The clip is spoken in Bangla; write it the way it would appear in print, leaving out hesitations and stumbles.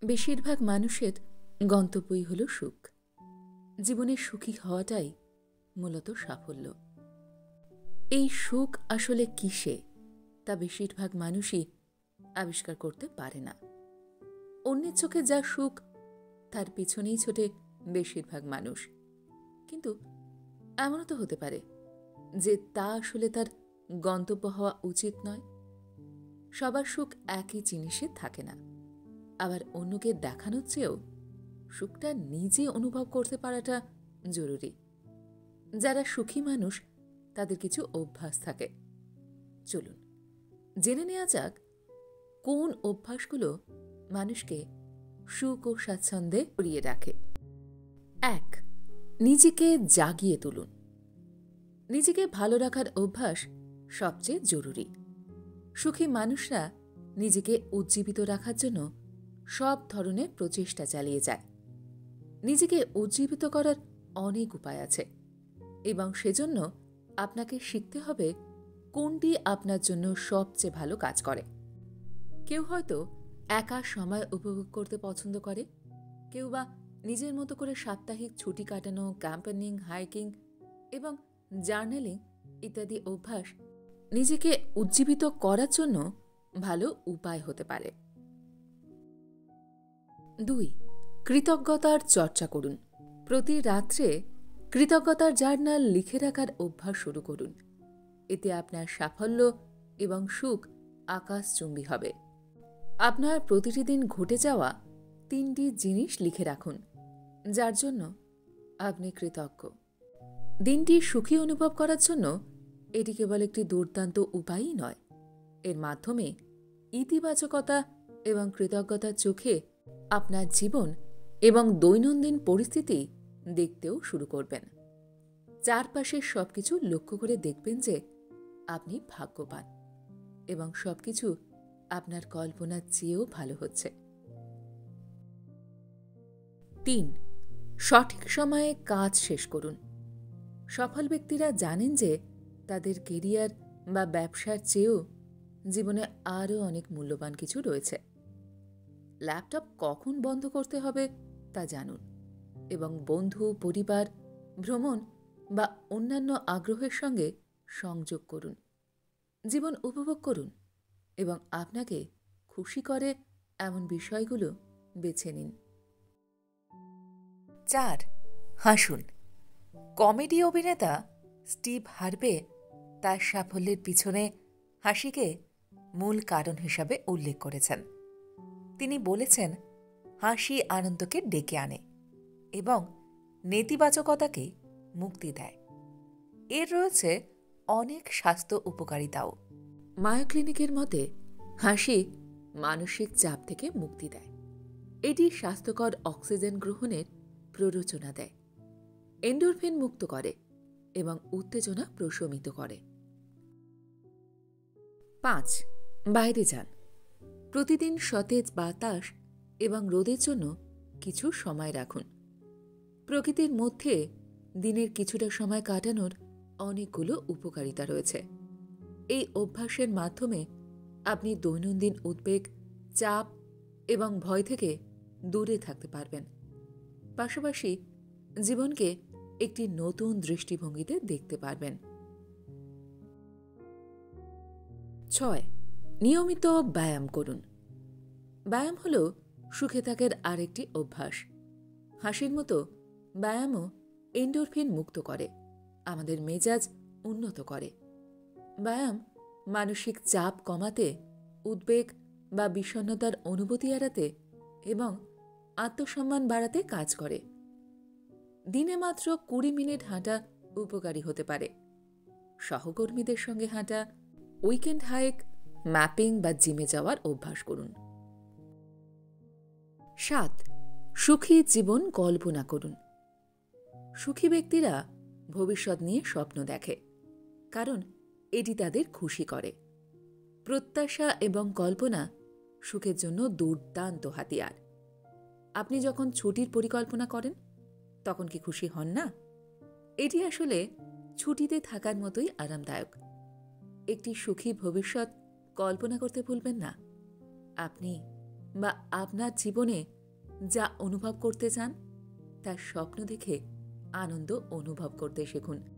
বেশিরভাগ মানুষের গন্তব্যই হল সুখ। জীবনে সুখী হওয়াটাই মূলত সাফল্য। এই সুখ আসলে কিসে তা বেশিরভাগ মানুষই আবিষ্কার করতে পারে না। অন্যের চোখে যা সুখ তার পিছনেই ছোটে বেশিরভাগ মানুষ। কিন্তু এমনও তো হতে পারে যে তা আসলে তার গন্তব্য হওয়া উচিত নয়। সবার সুখ একই জিনিসে থাকে না। আবার অন্যকে দেখানোর চেয়েও সুখটা নিজে অনুভব করতে পারাটা জরুরি। যারা সুখী মানুষ তাদের কিছু অভ্যাস থাকে। চলুন জেনে নেওয়া যাক কোন অভ্যাসগুলো মানুষকে সুখ ও স্বাচ্ছন্দ্যে ভরিয়ে রাখে। ১. নিজেকে জাগিয়ে তুলুন। নিজেকে ভালো রাখার অভ্যাস সবচেয়ে জরুরি। সুখী মানুষরা নিজেকে উজ্জীবিত রাখার জন্য সব ধরনের প্রচেষ্টা চালিয়ে যায়। নিজেকে উজ্জীবিত করার অনেক উপায় আছে এবং সেজন্য আপনাকে শিখতে হবে কোনটি আপনার জন্য সবচেয়ে ভালো কাজ করে। কেউ হয়তো একা সময় উপভোগ করতে পছন্দ করে, কেউ বা নিজের মতো করে সাপ্তাহিক ছুটি কাটানো, ক্যাম্পেনিং, হাইকিং এবং জার্নালিং ইত্যাদি অভ্যাস নিজেকে উজ্জীবিত করার জন্য ভালো উপায় হতে পারে। ২. কৃতজ্ঞতার চর্চা করুন। প্রতি রাত্রে কৃতজ্ঞতার জার্নাল লিখে রাখার অভ্যাস শুরু করুন। এতে আপনার সাফল্য এবং সুখ আকাশচুম্বী হবে। আপনার প্রতিটি দিন ঘটে যাওয়া ৩টি জিনিস লিখে রাখুন যার জন্য আপনি কৃতজ্ঞ। দিনটি সুখী অনুভব করার জন্য এটি কেবল একটি দুর্দান্ত উপায়ই নয়, এর মাধ্যমে ইতিবাচকতা এবং কৃতজ্ঞতার চোখে আপনার জীবন এবং দৈনন্দিন পরিস্থিতি দেখতেও শুরু করবেন। চারপাশের সবকিছু লক্ষ্য করে দেখবেন যে আপনি ভাগ্যবান এবং সবকিছু আপনার কল্পনার চেয়েও ভালো হচ্ছে। ৩. সঠিক সময়ে কাজ শেষ করুন। সফল ব্যক্তিরা জানেন যে তাদের কেরিয়ার বা ব্যবসার চেয়েও জীবনে আরও অনেক মূল্যবান কিছু রয়েছে। ল্যাপটপ কখন বন্ধ করতে হবে তা জানুন এবং বন্ধু, পরিবার, ভ্রমণ বা অন্যান্য আগ্রহের সঙ্গে সংযোগ করুন। জীবন উপভোগ করুন এবং আপনাকে খুশি করে এমন বিষয়গুলো বেছে নিন। ৪. হাসুন। কমেডি অভিনেতা স্টিভ হার্ভে তার সাফল্যের পিছনে হাসিকে মূল কারণ হিসাবে উল্লেখ করেছেন। তিনি বলেছেন, হাসি আনন্দকে ডেকে আনে এবং নেতিবাচকতাকে মুক্তি দেয়। এর রয়েছে অনেক স্বাস্থ্য উপকারিতাও। মায়ো ক্লিনিকের মতে হাসি মানসিক চাপ থেকে মুক্তি দেয়। এটি স্বাস্থ্যকর অক্সিজেন গ্রহণের প্ররোচনা দেয়, এন্ডোরফিন মুক্ত করে এবং উত্তেজনা প্রশমিত করে। ৫. বাইরে যান। প্রতিদিন সতেজ বাতাস এবং রোদের জন্য কিছু সময় রাখুন। প্রকৃতির মধ্যে দিনের কিছুটা সময় কাটানোর অনেকগুলো উপকারিতা রয়েছে। এই অভ্যাসের মাধ্যমে আপনি দৈনন্দিন উদ্বেগ, চাপ এবং ভয় থেকে দূরে থাকতে পারবেন। পাশাপাশি জীবনকে একটি নতুন দৃষ্টিভঙ্গিতে দেখতে পারবেন। ৬. নিয়মিত ব্যায়াম করুন। ব্যায়াম হল সুখে থাকার আরেকটি অভ্যাস। হাসির মতো ব্যায়ামও এন্ডোরফিন মুক্ত করে, আমাদের মেজাজ উন্নত করে। ব্যায়াম মানসিক চাপ কমাতে, উদ্বেগ বা বিষণ্ণতার অনুভূতি এড়াতে এবং আত্মসম্মান বাড়াতে কাজ করে। দিনে মাত্র ২০ মিনিট হাঁটা উপকারী হতে পারে। সহকর্মীদের সঙ্গে হাঁটা, উইকেন্ড হাইক, ম্যাপিং বা জিমে যাওয়ার অভ্যাস করুন। ৭. সুখী জীবন কল্পনা করুন। সুখী ব্যক্তিরা ভবিষ্যৎ নিয়ে স্বপ্ন দেখে, কারণ এটি তাদের খুশি করে। প্রত্যাশা এবং কল্পনা সুখের জন্য দুর্দান্ত হাতিয়ার। আপনি যখন ছুটির পরিকল্পনা করেন তখন কি খুশি হন না? এটি আসলে ছুটিতে থাকার মতোই আরামদায়ক। একটি সুখী ভবিষ্যৎ কল্পনা করতে ভুলবেন না। আপনি বা আপনার জীবনে যা অনুভব করতে চান তার স্বপ্ন দেখে আনন্দ অনুভব করতে শিখুন।